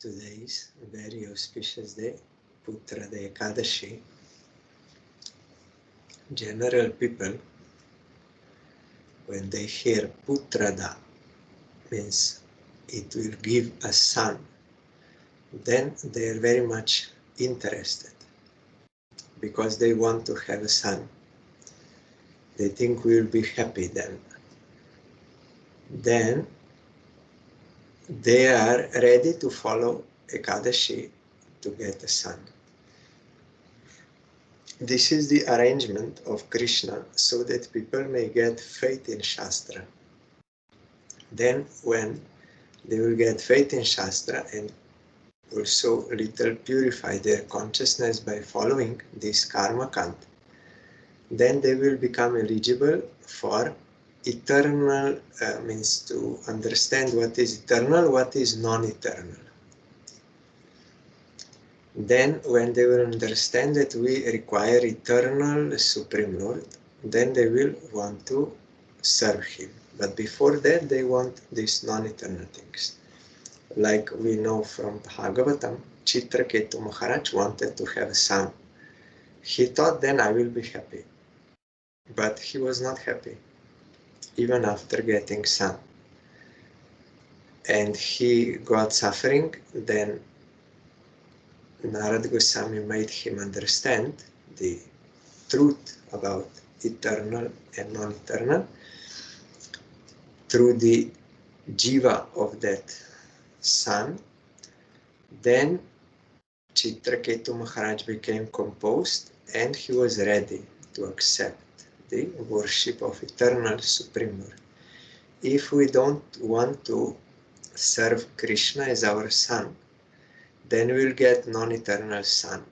Today's very auspicious day, Putrada Ekadashi. General people, when they hear Putrada, means it will give a son, then they are very much interested because they want to have a son. They think we will be happy then. Then they are ready to follow Ekadashi to get a son. This is the arrangement of Krishna so that people may get faith in Shastra. Then when they will get faith in Shastra and also little purify their consciousness by following this karma kant, then they will become eligible for eternal, means to understand what is eternal, what is non-eternal. Then when they will understand that we require eternal Supreme Lord, then they will want to serve Him. But before that, they want these non-eternal things. Like we know from Bhagavatam, Chitraketu Maharaj wanted to have a son. He thought, then I will be happy. But he was not happy, even after getting son. And he got suffering. Then Narad Goswami made him understand the truth about eternal and non-eternal through the jiva of that son. Then Chitraketu Maharaj became composed and he was ready to accept the worship of eternal Supreme Lord. If we don't want to serve Krishna as our son, then we'll get non-eternal son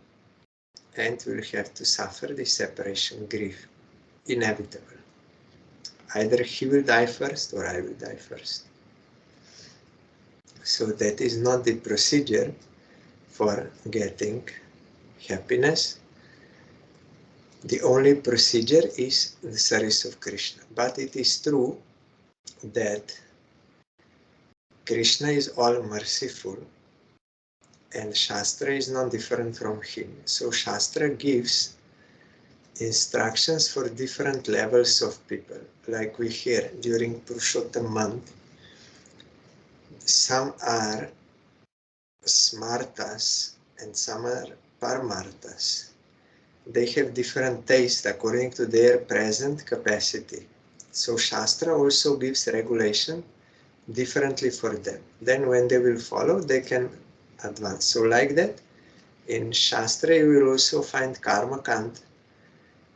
and we'll have to suffer the separation grief, inevitable. Either he will die first or I will die first. So that is not the procedure for getting happiness. The only procedure is the service of Krishna. But it is true that Krishna is all merciful and Shastra is not different from him. So Shastra gives instructions for different levels of people. Like we hear during Purushottam month, some are smartas and some are paramartas. They have different tastes according to their present capacity. So Shastra also gives regulation differently for them. Then when they will follow, they can advance. So like that, in Shastra you will also find Karma Kant,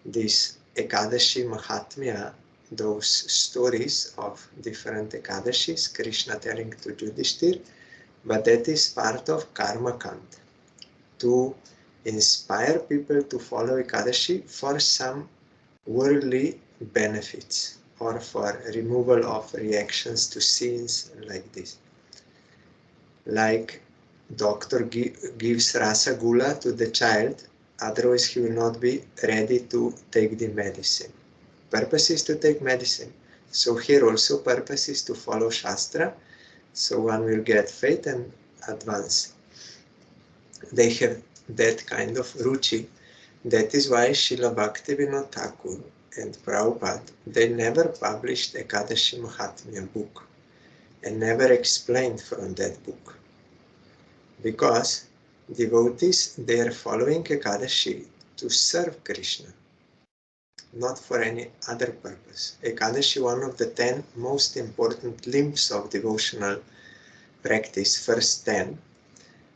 this Ekadashi Mahatmya, those stories of different Ekadashis, Krishna telling to Yudhishthir, but that is part of Karma Kant, to inspire people to follow Ekadashi for some worldly benefits or for removal of reactions to sins like this. Like doctor gives rasagula to the child, otherwise he will not be ready to take the medicine. Purpose is to take medicine. So here also purpose is to follow Shastra, so one will get faith and advance. They have that kind of ruchi. That is why Srila Bhaktivinoda Thakur and Prabhupada, they never published Ekadashi Mahatmya book and never explained from that book. Because devotees, they are following Ekadashi to serve Krishna, not for any other purpose. Ekadashi, one of the 10 most important limbs of devotional practice, first 10.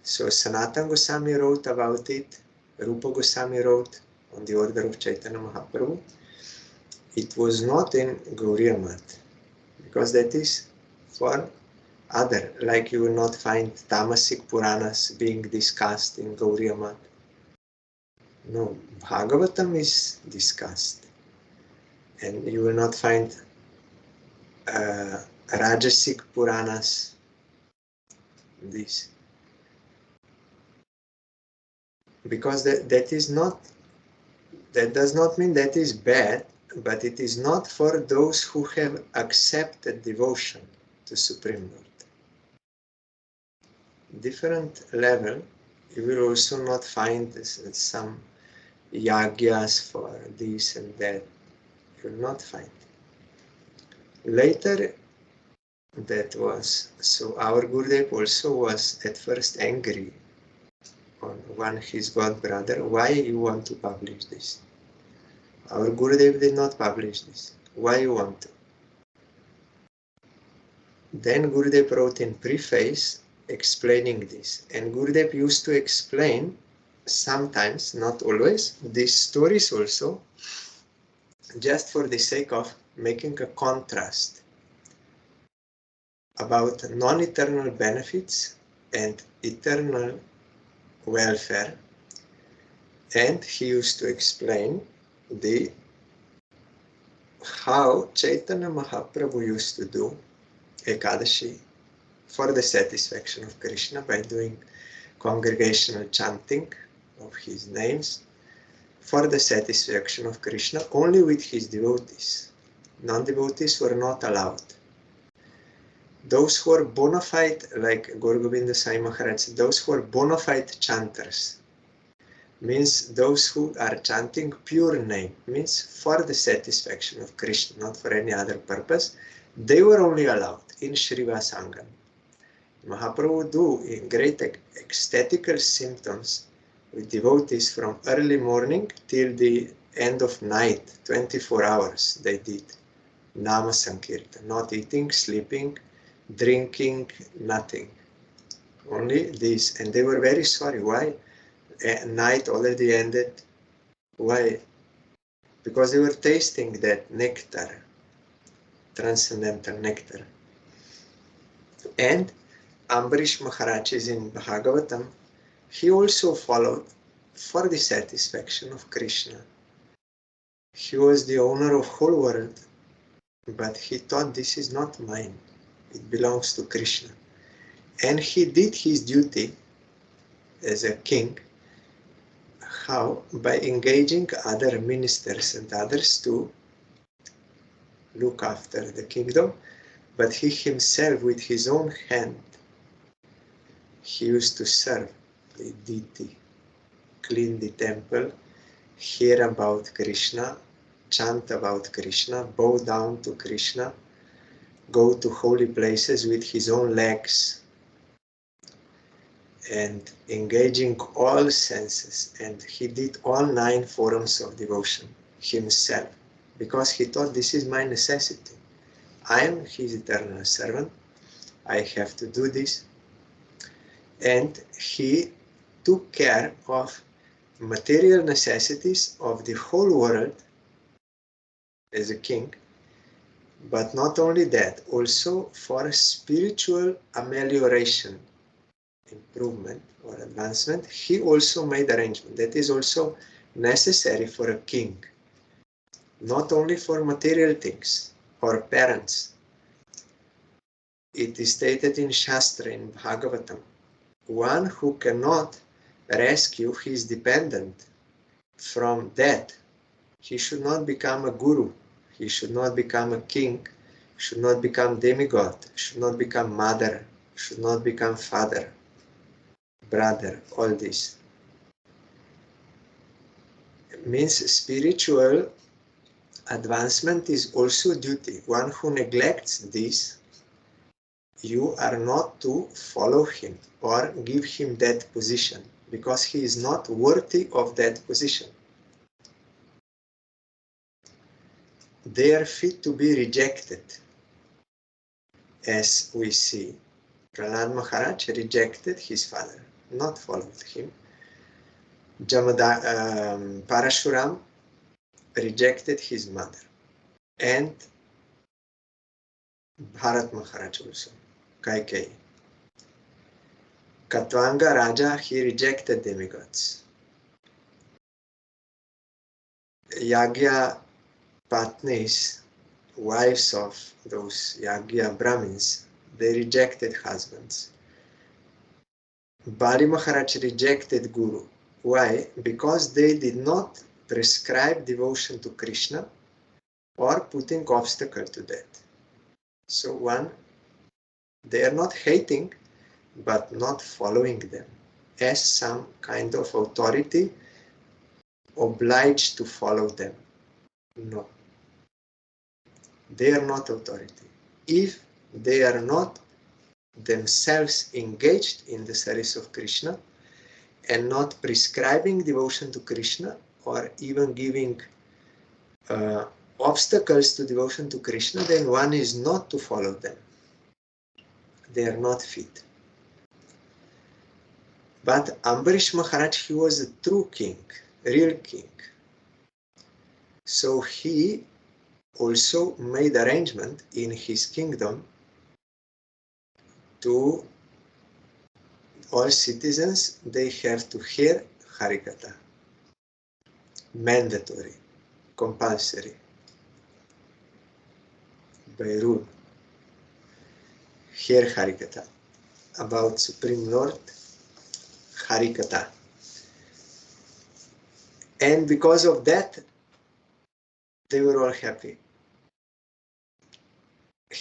So Sanatana Goswami wrote about it, Rupa Goswami wrote on the order of Chaitanya Mahaprabhu. It was not in Gauriya Math, because that is for other, like you will not find Tamasic Puranas being discussed in Gauriya Math. No, Bhagavatam is discussed. And you will not find Rajasic Puranas, this. Because that does not mean that is bad, but it is not for those who have accepted devotion to Supreme Lord. different level, you will also not find some yagyas for this and that. You will not find. Later, that was, so our Gurudev also was at first angry on one his god brother, why you want to publish this? Our Gurudev did not publish this. Why you want to? Then Gurudev wrote in preface explaining this. And Gurudev used to explain sometimes, not always, these stories also, just for the sake of making a contrast about non-eternal benefits and eternal welfare. And he used to explain how Chaitanya Mahaprabhu used to do Ekadashi for the satisfaction of Krishna by doing congregational chanting of his names for the satisfaction of Krishna only with his devotees. Non-devotees were not allowed. Those who are bona fide, like Gaur Govinda Sai Maharaj, those who are bona fide chanters, means those who are chanting pure name, means for the satisfaction of Krishna, not for any other purpose, they were only allowed in Srivasangam. Mahaprabhu would do in great ecstatical symptoms with devotees from early morning till the end of night, 24 hours they did Nama Sankirtan, not eating, sleeping, drinking, nothing. Only this. And they were very sorry. Why? Night already ended. Why? Because they were tasting that nectar, transcendental nectar. And Ambarish Maharaj is in Bhagavatam. He also followed for the satisfaction of Krishna. He was the owner of whole world, but he thought this is not mine. It belongs to Krishna. And he did his duty as a king. How? By engaging other ministers and others to look after the kingdom, but he himself with his own hand, he used to serve the deity, clean the temple, hear about Krishna, chant about Krishna, bow down to Krishna, go to holy places with his own legs, and engaging all senses. And he did all 9 forms of devotion himself, because he thought this is my necessity. I am his eternal servant. I have to do this. And he took care of material necessities of the whole world as a king. But not only that, also for spiritual amelioration, improvement or advancement, he also made arrangement. That is also necessary for a king, not only for material things or parents. It is stated in Shastra, in Bhagavatam, one who cannot rescue his dependent from death, he should not become a guru, he should not become a king, should not become demigod, should not become mother, should not become father, brother, all this. It means spiritual advancement is also duty. One who neglects this, you are not to follow him or give him that position, because he is not worthy of that position. They are fit to be rejected, as we see. Prahlad Maharaj rejected his father, not followed him. Parashuram rejected his mother, and Bharat Maharaj also, Kaikeyi. Katvanga Raja, he rejected demigods. Yagya Patnis, wives of those Yagya Brahmins, they rejected husbands. Bali Maharaj rejected Guru. Why? Because they did not prescribe devotion to Krishna or putting obstacle to that. So one, they are not hating, but not following them as some kind of authority obliged to follow them. No. They are not authority. If they are not themselves engaged in the service of Krishna and not prescribing devotion to Krishna or even giving obstacles to devotion to Krishna, then one is not to follow them. They are not fit. But Ambarish Maharaj, he was a true king, real king. So he also made arrangement in his kingdom to all citizens, they have to hear Harikatha. Mandatory, compulsory, by rule. Hear Harikatha about Supreme Lord, Harikatha. And because of that, they were all happy.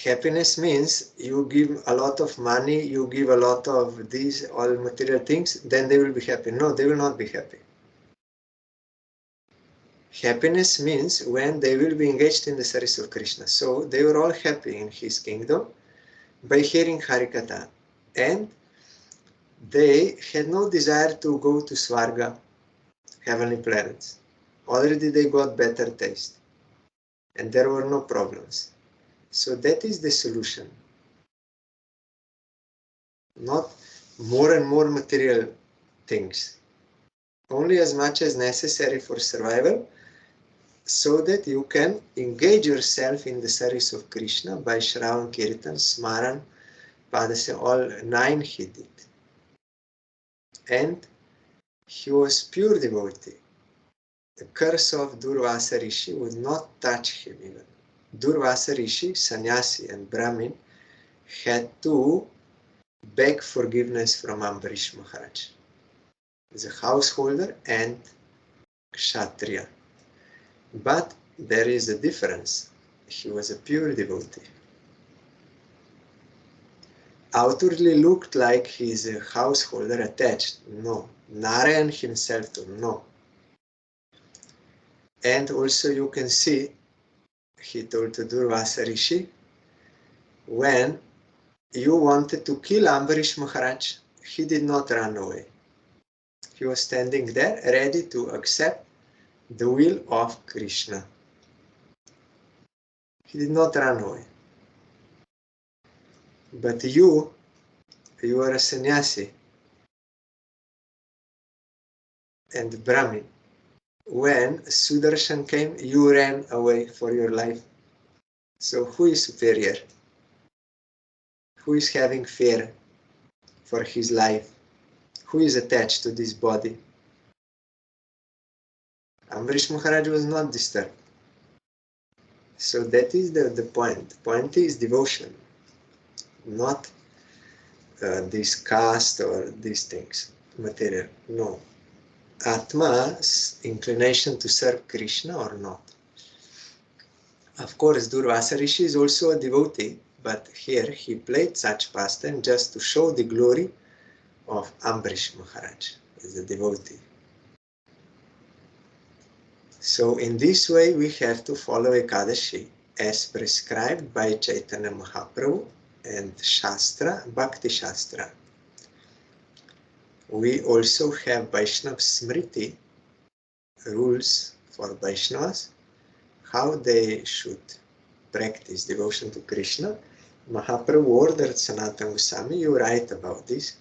Happiness means you give a lot of money, you give a lot of these, all material things, then they will be happy. No, they will not be happy. Happiness means when they will be engaged in the service of Krishna. So they were all happy in his kingdom by hearing Harikatha. And they had no desire to go to Svarga, heavenly planets. Already they got better taste. And there were no problems. So that is the solution. Not more and more material things. Only as much as necessary for survival, so that you can engage yourself in the service of Krishna by Shravan, Kirtan, Smaran, Padasya, all 9 he did. And he was pure devotee. The curse of Durvasa Rishi would not touch him even. Durvasa Rishi, sannyasi and Brahmin, had to beg forgiveness from Ambarish Maharaj. He's a householder and Kshatriya. But there is a difference. He was a pure devotee. Outwardly looked like he's a householder attached. No. Narayan himself too. No. And also you can see, he told to Durvasa Rishi, when you wanted to kill Ambarish Maharaj, he did not run away. He was standing there ready to accept the will of Krishna. He did not run away. But you are a sannyasi and Brahmin. When Sudarshan came, you ran away for your life. So who is superior? Who is having fear for his life? Who is attached to this body? Ambarish Maharaj was not disturbed. So that is the point. The point is devotion, not this caste or these things, material. No. Atma's inclination to serve Krishna or not. Of course, Durvasa Rishi is also a devotee, but here he played such pastime just to show the glory of Ambarish Maharaj as a devotee. So in this way we have to follow Ekadashi as prescribed by Chaitanya Mahaprabhu and Shastra, Bhakti Shastra. We also have Vaishnava Smriti, rules for Vaishnavas, how they should practice devotion to Krishna. Mahaprabhu ordered Sanatana Goswami, you write about this.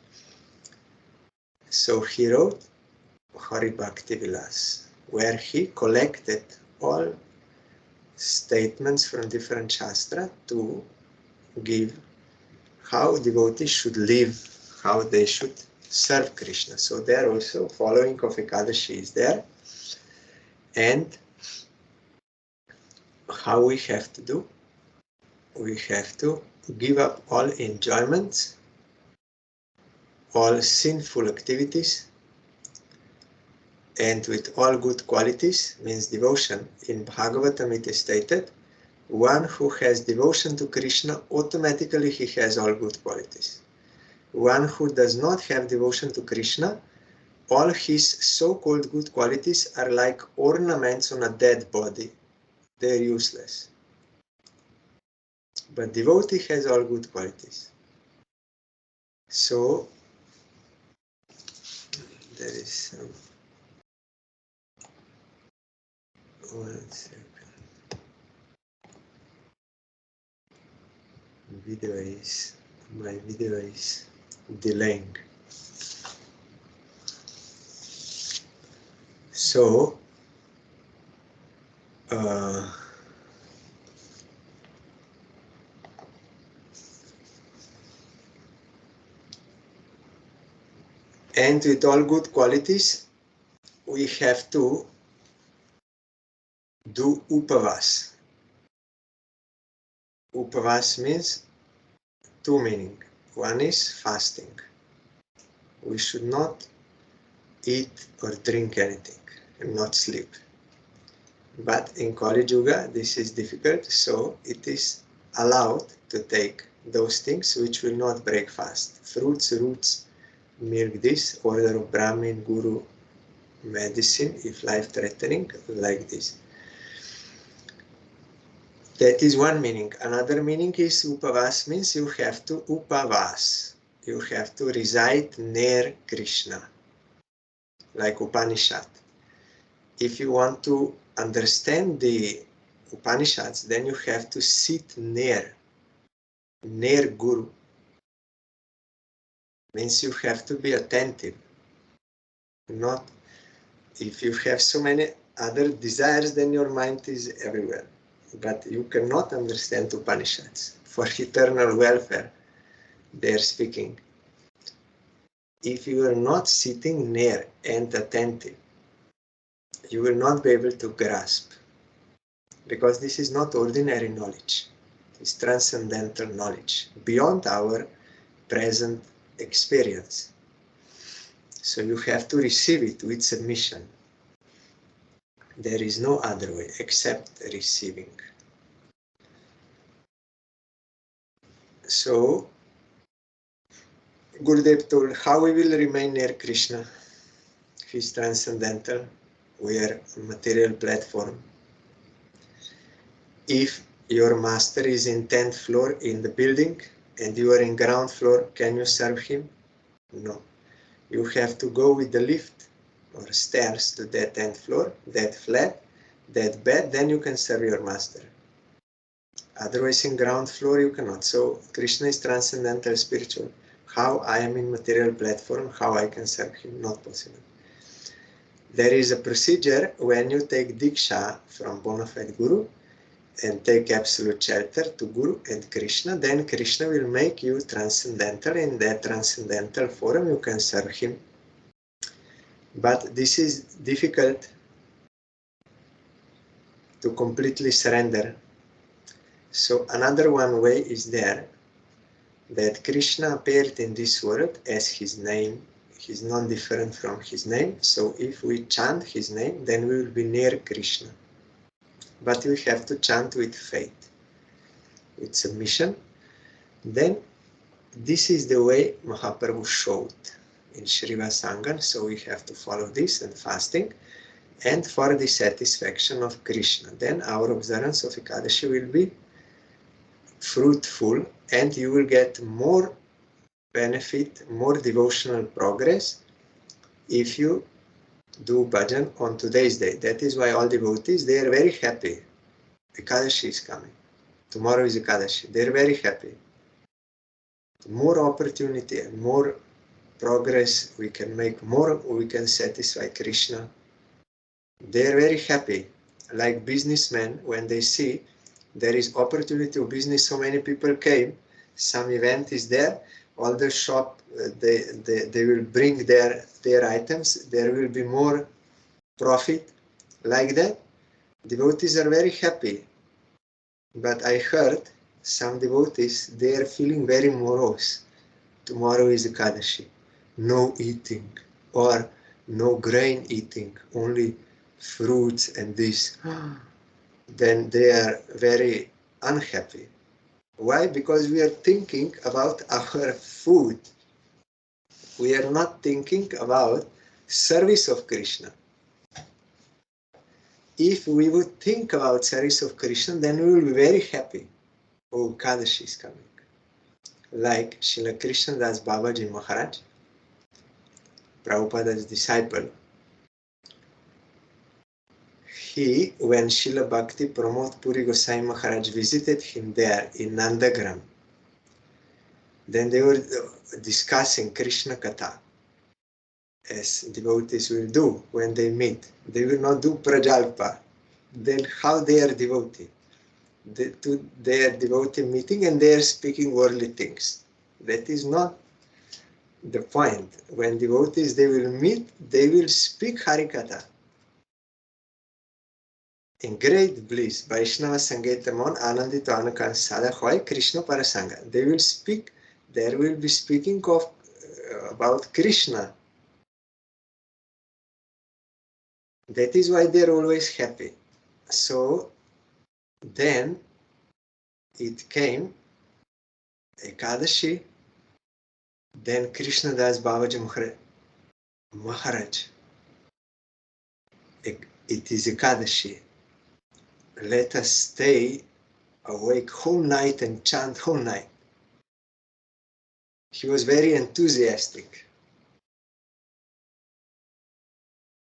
So he wrote Hari Bhakti Vilas, where he collected all statements from different Shastra to give how devotees should live, how they should serve Krishna. So there also following of Ekadashi is there, and how we have to do. We have to give up all enjoyments, all sinful activities, and with all good qualities, means devotion. In Bhagavatam it is stated, one who has devotion to Krishna, automatically he has all good qualities. One who does not have devotion to Krishna, all his so-called good qualities are like ornaments on a dead body. They're useless. But devotee has all good qualities. So, there is some... One second. My video is delaying. So, and with all good qualities, we have to do upavas. Upavas means two meaning. One is fasting. We should not eat or drink anything and not sleep. But in Kali Yuga, this is difficult, so it is allowed to take those things which will not break fast. Fruits, roots, milk, this, order of Brahmin, Guru, medicine, if life-threatening, like this. That is one meaning. Another meaning is upavas means you have to upavas. You have to reside near Krishna, like Upanishad. If you want to understand the Upanishads, then you have to sit near Guru. Means you have to be attentive. Not if you have so many other desires, then your mind is everywhere. But you cannot understand Upanishads for eternal welfare. They are speaking. If you are not sitting near and attentive, you will not be able to grasp, because this is not ordinary knowledge. It's transcendental knowledge beyond our present experience. So you have to receive it with submission. There is no other way except receiving. So Gurudev told how we will remain near Krishna. He is transcendental. We are a material platform. If your master is in 10th floor in the building and you are in ground floor, can you serve him? No. You have to go with the lift or stairs to that 10th floor, that flat, that bed, then you can serve your master. Otherwise in ground floor you cannot. So Krishna is transcendental spiritual. How I am in material platform, how I can serve him? Not possible. There is a procedure when you take Diksha from bona fide Guru and take absolute shelter to Guru and Krishna, then Krishna will make you transcendental. In that transcendental form you can serve him. But this is difficult to completely surrender. So another one way is there, that Krishna appeared in this world as his name. He's not different from his name. So if we chant his name, then we will be near Krishna. But we have to chant with faith, with submission. Then this is the way Mahaprabhu showed in Srivasangam. So we have to follow this and fasting, and for the satisfaction of Krishna. Then our observance of Ekadashi will be fruitful, and you will get more benefit, more devotional progress if you do bhajan on today's day. That is why all devotees, they are very happy. Ekadashi is coming. Tomorrow is Ekadashi. They are very happy. More opportunity and more progress we can make, more we can satisfy Krishna. They are very happy. Like businessmen, when they see there is opportunity of business, so many people came, some event is there, all the shop, they will bring their items, there will be more profit. Like that, devotees are very happy. But I heard some devotees, they are feeling very morose. Tomorrow is Ekadashi, no eating, or no grain eating, only fruits and this. Then they are very unhappy. Why? Because we are thinking about our food. we are not thinking about service of Krishna. If we would think about service of Krishna, then we will be very happy. Oh, Kadashi is coming. Like Srila Krishna Das Babaji Maharaj, Prabhupada's disciple, when Srila Bhakti Pramod Puri Gosai Maharaj visited him there in Nandagram, then they were discussing Krishna Katha, as devotees will do when they meet. They will not do Prajalpa. Then how they are devotee? They are devotee meeting and they are speaking worldly things. That is not the point. When devotees, they will meet, they will speak Harikatha. In great bliss, Vaishnava Sangetamon Anandito Anukan Sadakhoy Krishna Parasanga. They will speak, there will be speaking of about Krishna. That is why they are always happy. So then it came Ekadashi, then Krishna Das Babaji Maharaj. It is Ekadashi. Let us stay awake whole night and chant whole night. He was very enthusiastic.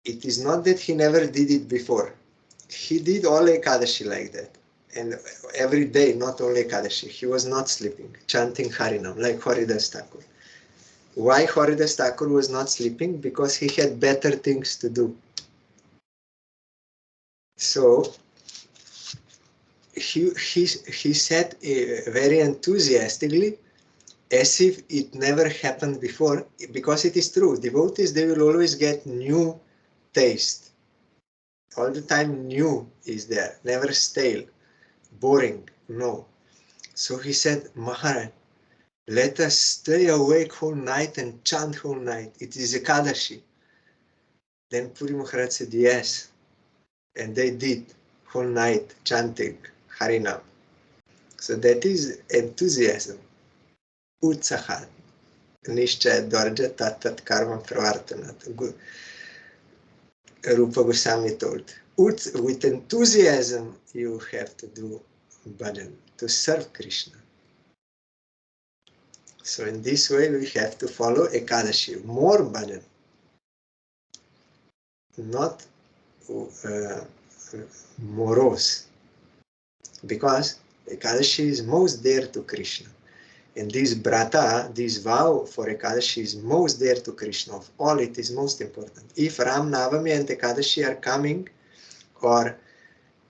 It is not that he never did it before. He did all Ekadashi like that. And every day, not only Ekadashi, he was not sleeping, chanting Harinam, like Haridas Thakur. Why Haridas Thakur was not sleeping? Because he had better things to do. So, he said very enthusiastically, as if it never happened before, because it is true. Devotees, they will always get new taste. All the time new is there, never stale, boring, no. So he said, Maharaj, let us stay awake whole night and chant whole night. It is Ekadashi. Then Puri Maharaj said, yes. And they did whole night chanting Harinam. So that is enthusiasm. Utsaha. Nishchaya Dvarja Tat Karma Pravartanat. Rupa Goswami told. With enthusiasm you have to do bhajan, to serve Krishna. So in this way we have to follow Ekadashi, more bhajan. Not morose. Because Ekadashi is most dear to Krishna. And this brata, this vow for Ekadashi is most dear to Krishna. Of all, it is most important. If Ram Navami and Ekadashi are coming, or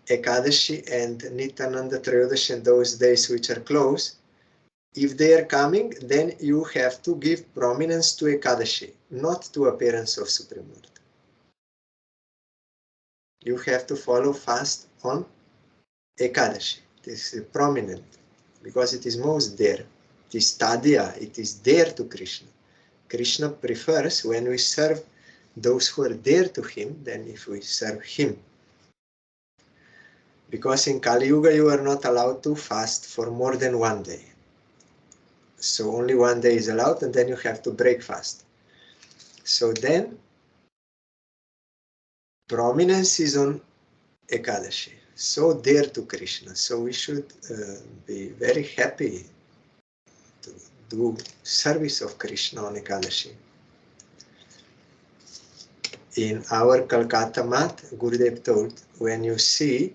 Ekadashi and Nityananda Trayodashi and those days which are close, if they are coming, then you have to give prominence to Ekadashi, not to appearance of Supreme Lord. You have to follow fast on Ekadashi. This is prominent, because it is most dear. It is tadya, it is dear to Krishna. Krishna prefers when we serve those who are dear to him than if we serve him. Because in Kali Yuga you are not allowed to fast for more than one day. So only one day is allowed and then you have to break fast. So then prominence is on Ekadashi, so dear to Krishna. So we should be very happy to do service of Krishna on Ekadashi. In our Calcutta Mat, Gurudev told, when you see,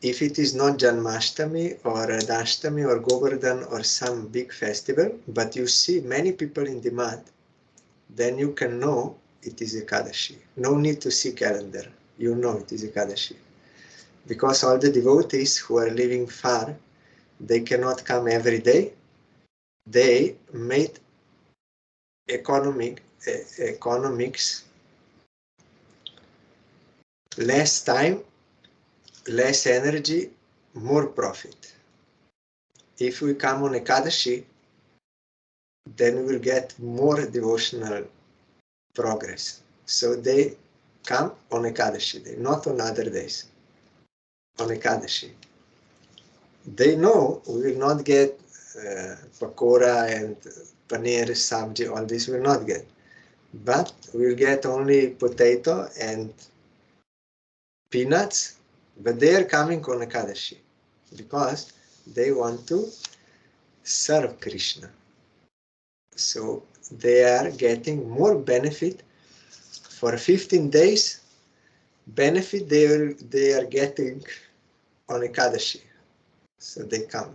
if it is not Janmashtami or Radhashtami or Govardhan or some big festival, but you see many people in the mat, then you can know it is Ekadashi. No need to see calendar. You know it is Ekadashi. Because all the devotees who are living far, they cannot come every day. They made economics, less time, less energy, more profit. If we come on Ekadashi, then we will get more devotional progress. So they come on Ekadashi day, not on other days. On Ekadashi. They know we will not get pakora and paneer, sabji, all this we'll not get. But we'll get only potato and peanuts, but they are coming on Ekadashi because they want to serve Krishna. So they are getting more benefit for 15 days. Benefit they are getting on Ekadashi. So they come.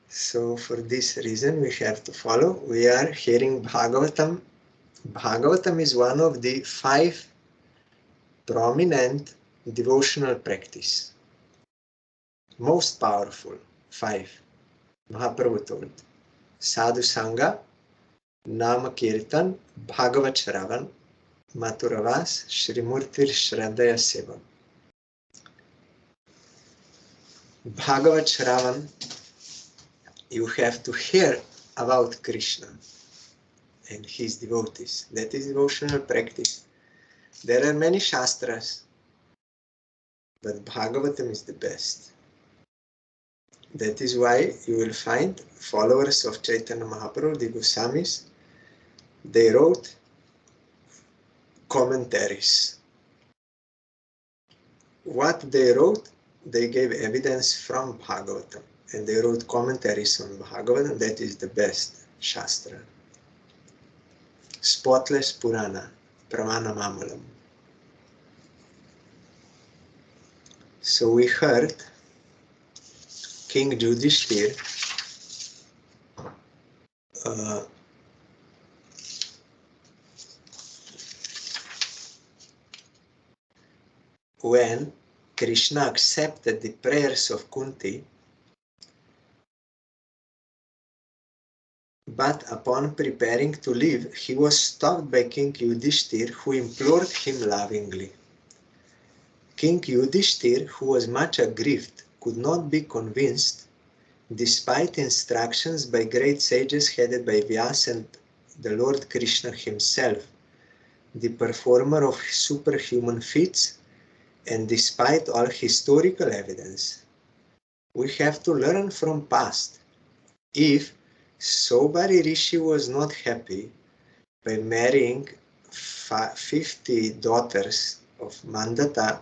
So for this reason we have to follow. We are hearing Bhagavatam. Bhagavatam is one of the 5 prominent devotional practice. Most powerful 5. Mahaprabhu told. Sadhu Sangha, Nama Kirtan, Bhagavat Shravan, Maturavas, Shrimurtir Shraddhaya Seva. Bhagavat Shravan, you have to hear about Krishna and his devotees. That is devotional practice. There are many Shastras, but Bhagavatam is the best. That is why you will find followers of Chaitanya Mahaprabhu, the Goswamis, they wrote commentaries. What they wrote, they gave evidence from Bhagavatam, and they wrote commentaries on Bhagavatam. That is the best Shastra. Spotless Purana, Pramana Mamalam. So we heard King Yudhishthir when Krishna accepted the prayers of Kunti, but upon preparing to leave, he was stopped by King Yudhishthir, who implored him lovingly. King Yudhishthir, who was much aggrieved, could not be convinced, despite instructions by great sages headed by Vyasa and the Lord Krishna himself, the performer of superhuman feats, and despite all historical evidence. We have to learn from past. If Sobari Rishi was not happy by marrying 50 daughters of Mandata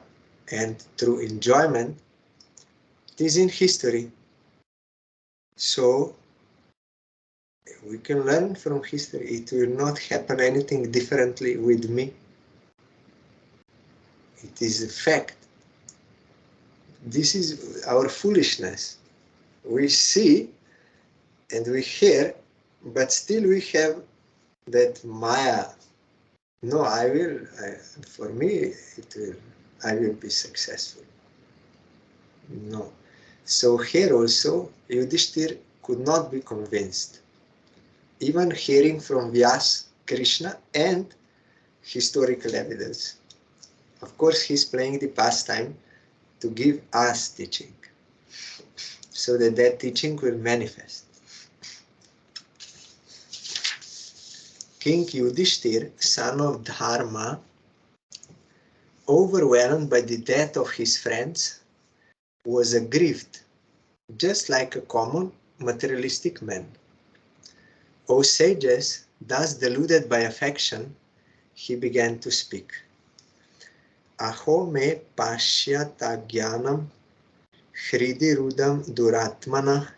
and through enjoyment, it is in history. So we can learn from history. It will not happen anything differently with me. It is a fact. This is our foolishness. We see and we hear, but still we have that Maya. No, for me, I will be successful. No. So here also, Yudhishthir could not be convinced. Even hearing from Vyasa, Krishna, and historical evidence. Of course, he's playing the pastime to give us teaching, so that teaching will manifest. King Yudhishthir, son of Dharma, overwhelmed by the death of his friends, was aggrieved, just like a common materialistic man. O sages, thus deluded by affection, he began to speak. Aho me pashyata jnanam hridi rudam duratmana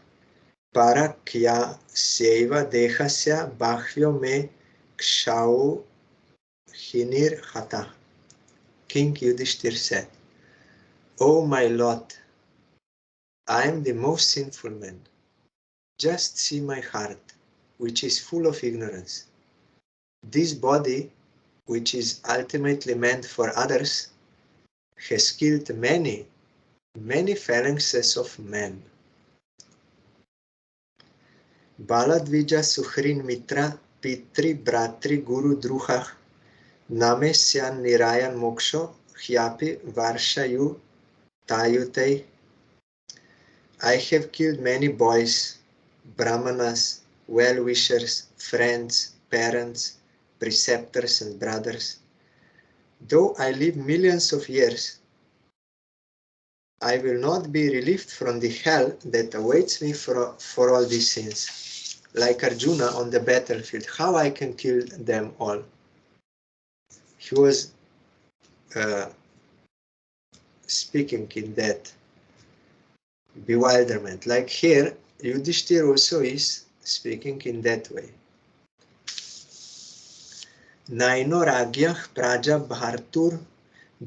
parakya seiva dehasya bahvyo me kshau hinir hata. King Yudhishthir said, O my Lord, I am the most sinful man. Just see my heart, which is full of ignorance. This body, which is ultimately meant for others, has killed many, many phalanxes of men. Baladvija Suhrin Mitra Pitri Bratri Guru Druhah Namesyan Nirayan Moksho Hyapi Varshayu Tayutei. I have killed many boys, brahmanas, well-wishers, friends, parents, preceptors and brothers. Though I live millions of years, I will not be relieved from the hell that awaits me for all these sins. Like Arjuna on the battlefield, how I can kill them all? He was speaking in that bewilderment. Like here, Yudhishthir also is speaking in that way. Naino ragyah praja bhartur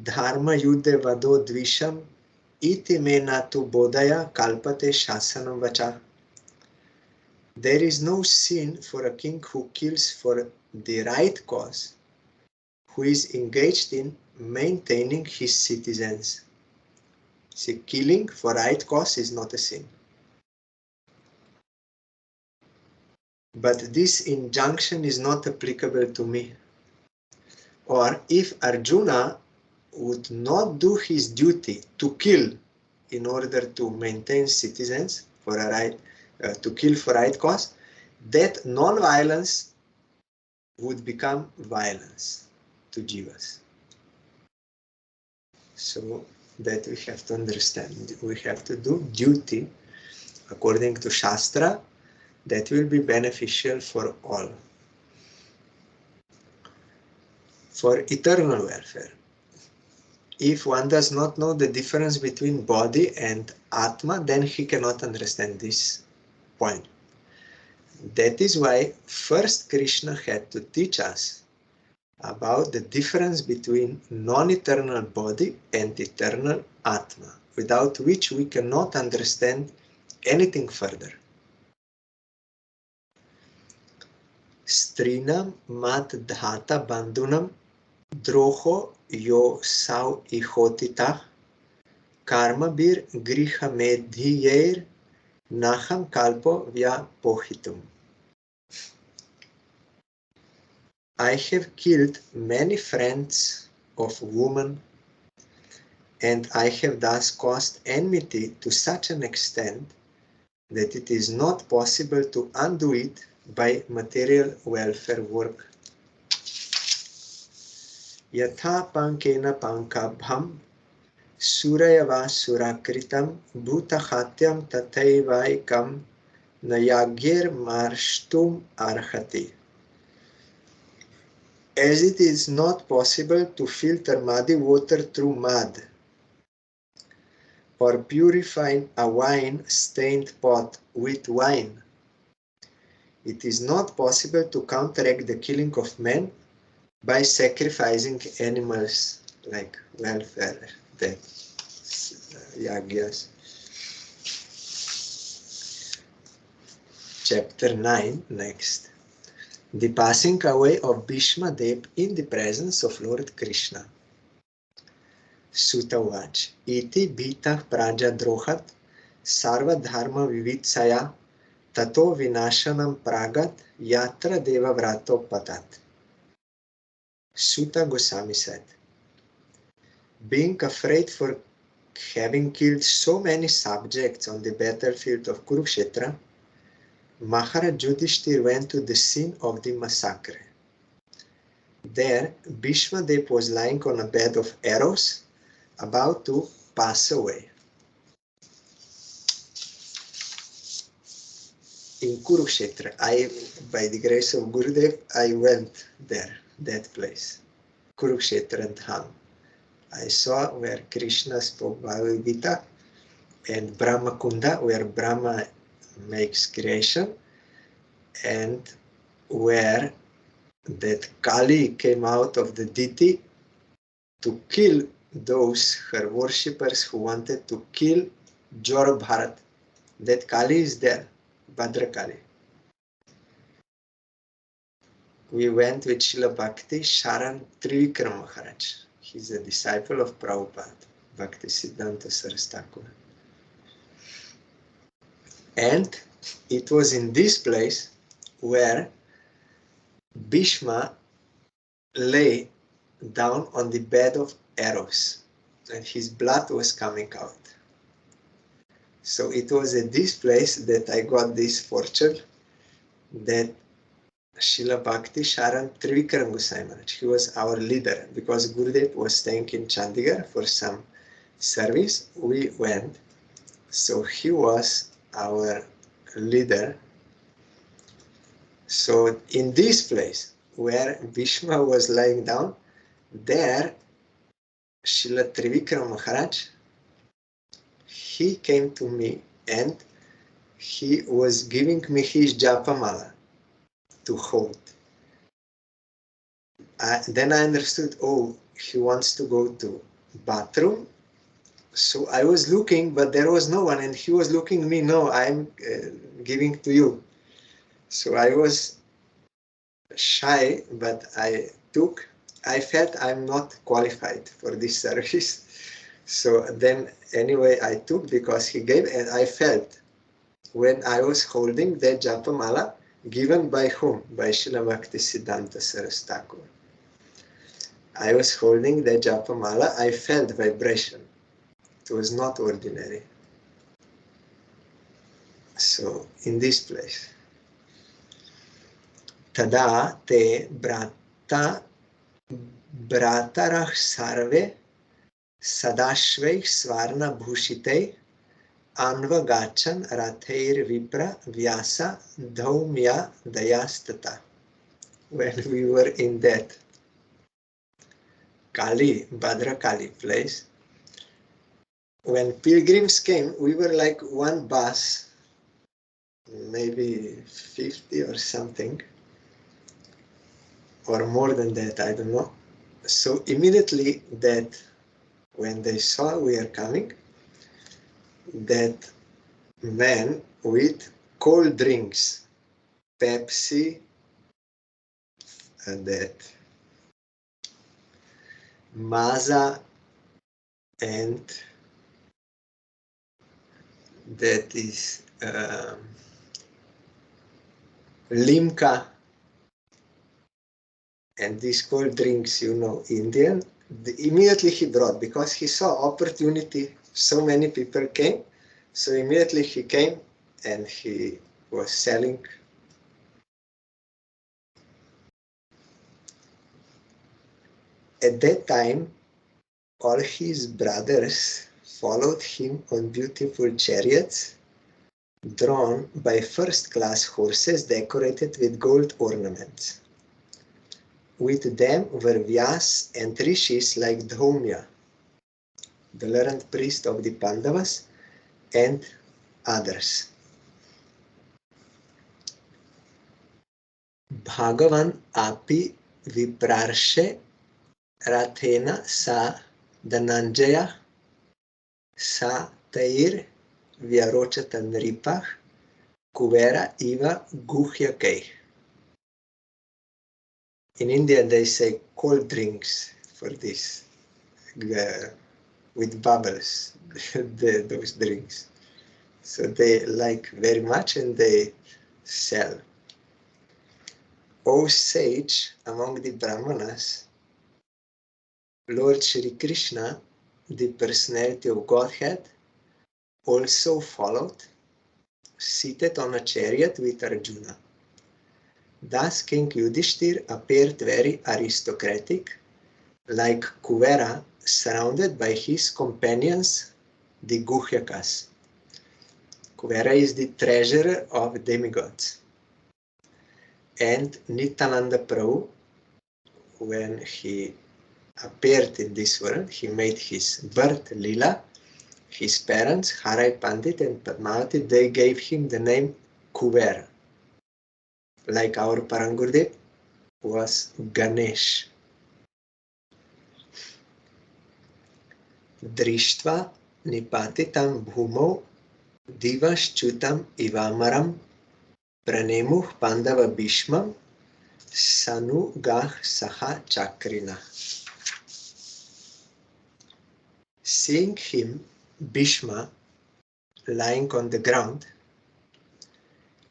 dharma yudhe vado dvisham iti me natu bodaya kalpate shasanam vacha. There is no sin for a king who kills for the right cause, who is engaged in maintaining his citizens. See, killing for right cause is not a sin. But this injunction is not applicable to me. Or if Arjuna would not do his duty to kill in order to maintain citizens for a right, to kill for right cause, that non-violence would become violence to jivas. So that we have to understand. We have to do duty according to Shastra that will be beneficial for all, for eternal welfare. If one does not know the difference between body and Atma, then he cannot understand this point. That is why first Krishna had to teach us about the difference between non-eternal body and eternal Atma, without which we cannot understand anything further. Strinam mat dhata bandunam droho yo sau ihotita karma bir griha medhiyer naham kalpo vya pohitum. I have killed many friends of women, and I have thus caused enmity to such an extent that it is not possible to undo it by material welfare work. Yatha pankena pankabham surayava surakritam bhutahatyam tataivaikam nayagyir marshtum arhati. As it is not possible to filter muddy water through mud, or purify a wine-stained pot with wine, it is not possible to counteract the killing of men by sacrificing animals like welfare, that yagyas. Chapter 9, next. The passing away of Bhishma Dev in the presence of Lord Krishna. Sutta Vach. Iti bhitah praja drohat sarva dharma vivitsaya tato vinashanam pragat yatra deva vrato patat. Sutta Goswami said, being afraid for having killed so many subjects on the battlefield of Kurukshetra, Maharaj Yudhishthir went to the scene of the massacre. There, Bhishma Dev was lying on a bed of arrows, about to pass away. In Kurukshetra, by the grace of Gurudev, I went there, that place, Kurukshetra and Dham. I saw where Krishna spoke Bhagavad Gita, and Brahma Kunda, where Brahma makes creation, and where that Kali came out of the deity to kill those her worshippers who wanted to kill Jor Bharat. That Kali is there, Bhadra Kali. We went with Srila Bhakti Sharan Trivikram Maharaj. He's a disciple of Prabhupada, Bhakti Siddhanta Saraswati Thakur. And it was in this place where Bhishma lay down on the bed of arrows, and his blood was coming out. So it was at this place that I got this fortune that Srila Bhakti Sharan Trivikram Goswami Maharaj, he was our leader, because Gurudev was staying in Chandigarh for some service, we went. So he was our leader. So in this place where Bhishma was lying down, there Srila Trivikram Maharaj, he came to me and he was giving me his japamala to hold. Then I understood, oh, he wants to go to bathroom. So I was looking, but there was no one, and he was looking me, no, I'm giving to you. So I was shy, but I felt I'm not qualified for this service. So then anyway, I took because he gave, and I felt when I was holding the japamala given by whom? By Srila Bhakti Siddhanta Saraswati Thakur. I was holding the japamala, I felt vibration. It was not ordinary. So in this place. Tada te bratarach sarve sadashveich svarna bhushitei anvagachan ratheir vipra vyasa dhaumya dayastata. When we were in that Bhadra Kali place, when pilgrims came, we were like one bus, maybe 50 or something, or more than that, I don't know. So immediately that when they saw we are coming, that man with cold drinks, Pepsi, and that Maza, and that is Limca, and these cold drinks, Indian, immediately he brought, because he saw opportunity, so many people came, so immediately he came and he was selling. At that time, all his brothers followed him on beautiful chariots, drawn by first-class horses decorated with gold ornaments. With them were Vyas and Rishis like Dhaumya, the learned priest of the Pandavas, and others. Bhagavan api viprarshe rathena sa Dhananjaya sa tair vyarochata nripah kuvera iva guhyakei. In India they say cold drinks for this, with bubbles, those drinks. So they like very much and they sell. O sage among the Brahmanas, Lord Shri Krishna, the personality of Godhead, also followed, seated on a chariot with Arjuna. Thus King Yudhishthir appeared very aristocratic, like Kuvera, surrounded by his companions, the Guhyakas. Kuvera is the treasurer of demigods. And Nityananda Prabhu, when he appeared in this world, he made his birth lila. His parents, Harai Pandit and Padmavati, they gave him the name Kuvera. Like our Parangurdev was Ganesh. Drishtva nipatitam bhumo divaschutam ivamaram pranemuh pandava bhishmam sanugah saha chakrina. Seeing him, Bhishma, lying on the ground,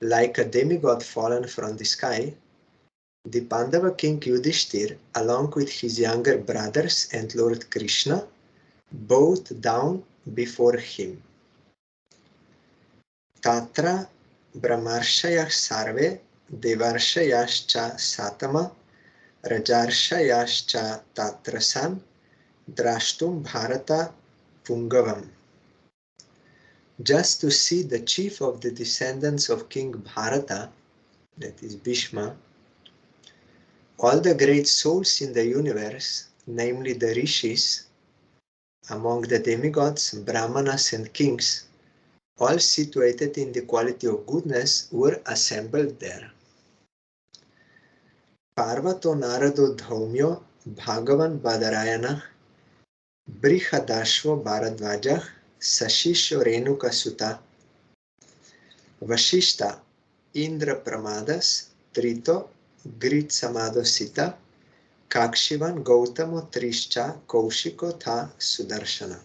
like a demigod fallen from the sky, the Pandava king Yudhishthir, along with his younger brothers and Lord Krishna, bowed down before him. Tatra brahmarshayah sarve devarshayascha satama rajarshayascha tatrasan drashtum bharata Pungavam. Just to see the chief of the descendants of King Bharata, that is Bhishma, all the great souls in the universe, namely the rishis, among the demigods, brahmanas and kings, all situated in the quality of goodness, were assembled there. Parvato Narado Dhaumyo Bhagavan Badarayana Brihadashvo Bharadvaja Sashisho Renuka Sutta Vashishta Indra Pramadas Trito Grit Samado Sita Kakshivan Gautamo Trishcha Kaushiko Tha Sudarshana.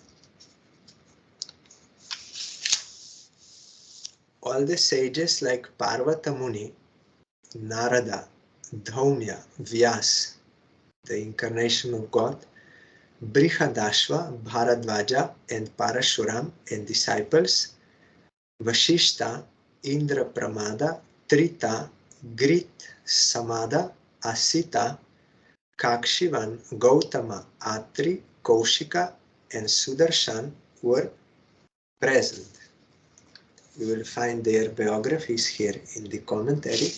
All the sages like Parvata Muni, Narada, Dhaumya, Vyas, the incarnation of God, Brihadashva, Bharadvaja, and Parashuram and disciples, Vashishta, Indra Pramada, Trita, Grit, Samada, Asita, Kakshivan, Gautama, Atri, Kaushika, and Sudarshan were present. You will find their biographies here in the commentary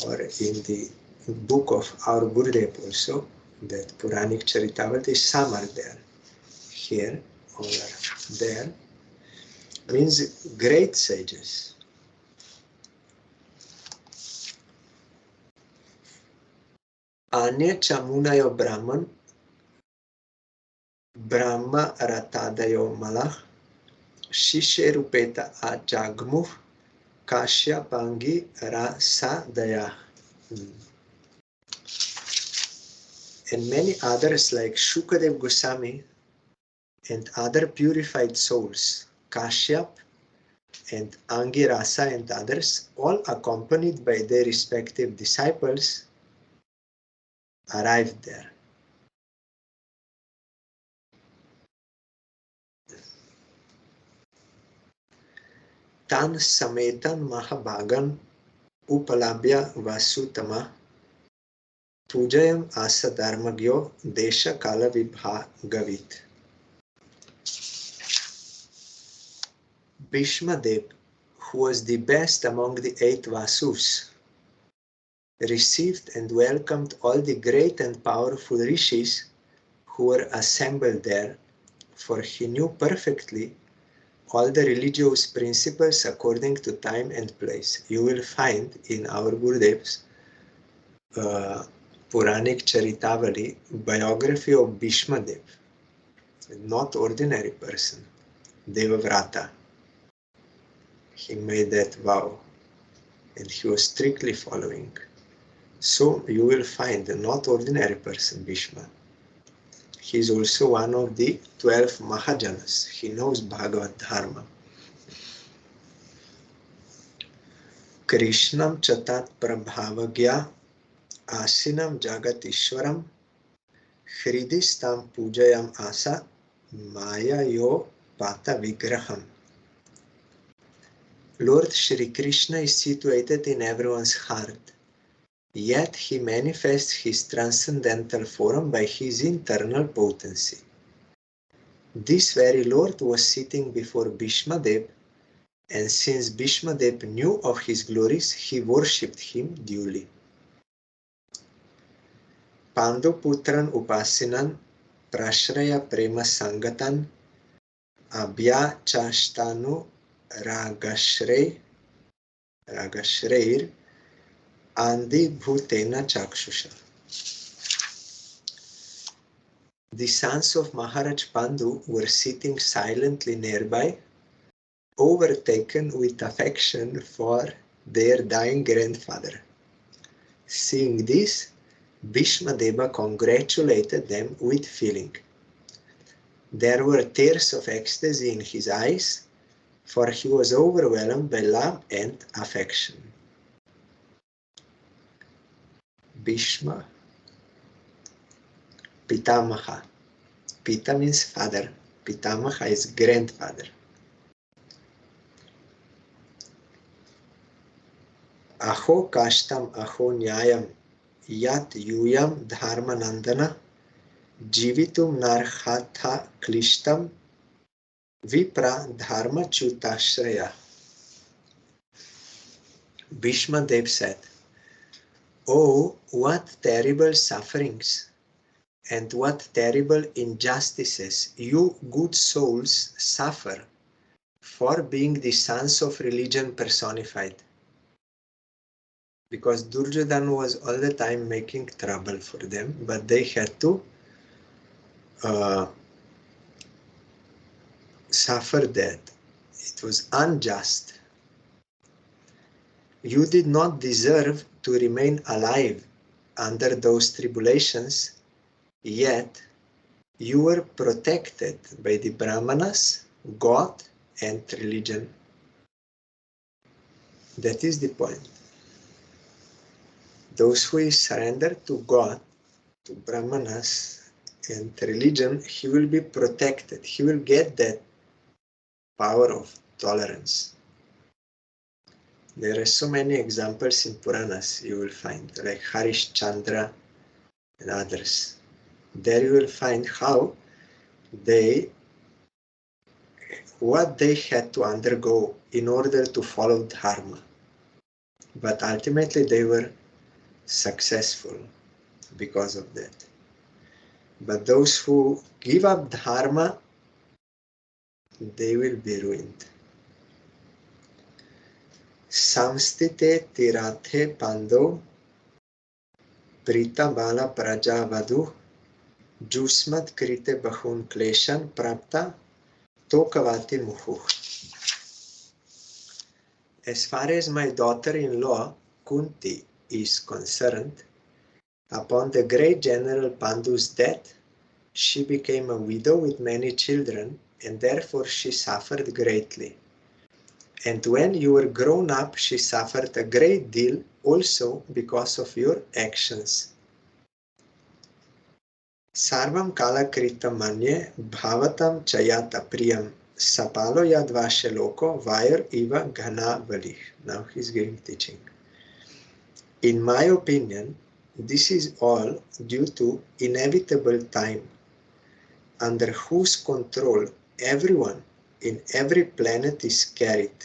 or in the book of our Gurudev also, that Puranic Charitavati. Some are there. Here or there means great sages. Anya Chamunayo Brahman, Brahma Ratadayo Malach, Shishe Rupeta Ajagmuh, Kashya Pangi Rasadaya. And many others like Shukadev Goswami and other purified souls, Kashyap and Angirasa and others, all accompanied by their respective disciples, arrived there. Tan Sametan Mahabhagan Upalabhya Vasutama Pujayam Asa Dharmagyo Desha Kala Vibhagavit. Bhishma Dev, who was the best among the 8 Vasus, received and welcomed all the great and powerful rishis who were assembled there, for he knew perfectly all the religious principles according to time and place. You will find in our Gurudev's Puranic Charitavali biography of Bhishma Dev, not ordinary person, Devavrata. He made that vow and he was strictly following. So you will find a not ordinary person, Bhishma. He is also one of the 12 Mahajanas. He knows Bhagavad Dharma. Krishnam chatat prabhavagya asinam jagat ishwaram hridistam pujayam asa maya yo pata vigraham. Lord Shri Krishna is situated in everyone's heart. Yet he manifests his transcendental form by his internal potency. This very Lord was sitting before Bhishma Dev, and since Bhishma Dev knew of his glories, he worshipped him duly. Pandu Putran Upasinan Prashraya Prema Sangatan Abhya Chashtanu Ragashreir Andi Bhutena Chakshusha. The sons of Maharaj Pandu were sitting silently nearby, overtaken with affection for their dying grandfather. Seeing this, Bhishma Deva congratulated them with feeling. There were tears of ecstasy in his eyes, for he was overwhelmed by love and affection. Bhishma, Pitamaha. Pita means father. Pitamaha is grandfather. Aho kashtam aho nyayam yat yuyam dharma nandana jivitum narhatha klishtam Vipra Dharma Chutashraya. Bhishma Dev said, "Oh, what terrible sufferings and what terrible injustices you good souls suffer for being the sons of religion personified." Because Duryodhana was all the time making trouble for them, but they had to suffer that. It was unjust. You did not deserve to remain alive under those tribulations, yet you were protected by the Brahmanas, God, and religion. That is the point. Those who surrender to God, to Brahmanas, and religion, he will be protected. He will get that power of tolerance. There are so many examples in Puranas you will find, like Harish Chandra and others. There you will find how what they had to undergo in order to follow Dharma. But ultimately they were successful because of that. But those who give up Dharma, they will be ruined. Samstite tirathe pando prita bala praja vadu jusmat krite bahun kleshan prapta tokavati muhu. As far as my daughter-in-law Kunti is concerned, upon the great general Pandu's death, she became a widow with many children, and therefore she suffered greatly. And when you were grown up, she suffered a great deal also because of your actions. Sarvam kala kritam manye bhavatam chayata priyam sapalo yadvasya loko vair iva ghana valih. Now he's giving teaching. In my opinion, this is all due to inevitable time, under whose control everyone in every planet is carried,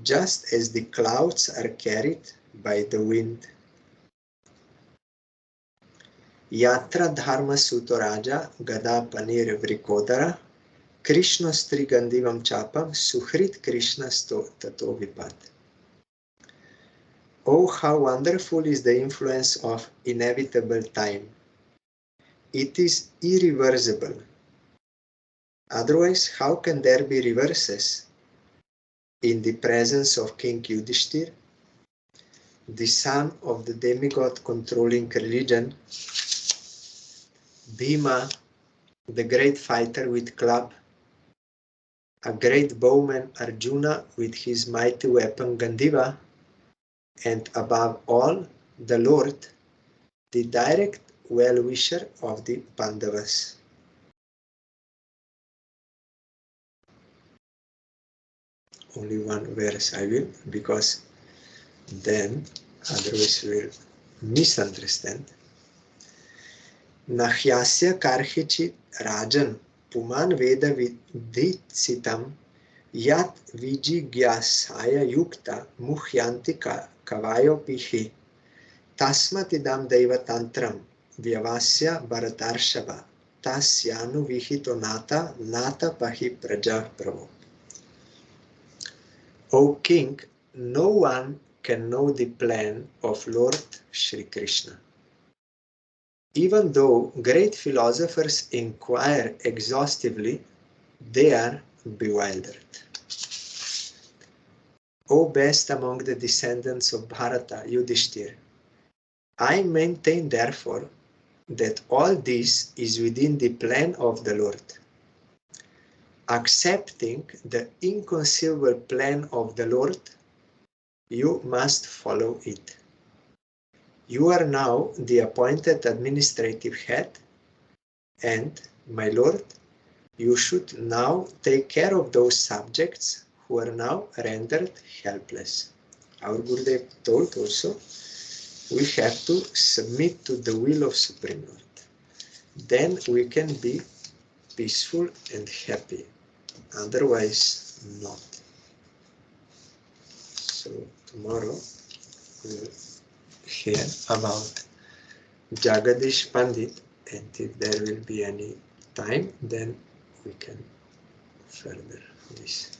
just as the clouds are carried by the wind. Yatra dharma suto raja gada panir vrikodara Krishna stri gandivam chapam suhrit Krishna sto tato vipat. Oh, how wonderful is the influence of inevitable time. It is irreversible. Otherwise, how can there be reverses? In the presence of King Yudhishthir, the son of the demigod controlling religion, Bhima, the great fighter with club, a great bowman Arjuna with his mighty weapon Gandiva, and above all, the Lord, the direct well-wisher of the Pandavas. Only one verse I will, because then otherwise we will misunderstand. Nahyasya karhichit rajan puman veda vidhitsitam yat vijigyasaya yukta muhyanti kavayo pihi tasmatidam devatantram vyavasya bharatarshava tasyanu vihito nata pahi praja pravo. O King, no one can know the plan of Lord Shri Krishna. Even though great philosophers inquire exhaustively, they are bewildered. O best among the descendants of Bharata, Yudhishthir, I maintain therefore that all this is within the plan of the Lord. Accepting the inconceivable plan of the Lord, you must follow it. You are now the appointed administrative head, and, my lord, you should now take care of those subjects who are now rendered helpless. Our Gurudev told also, we have to submit to the will of Supreme Lord. Then we can be peaceful and happy. otherwise not. So tomorrow we'll hear about Jagadish Pandit, and if there will be any time, then we can further this.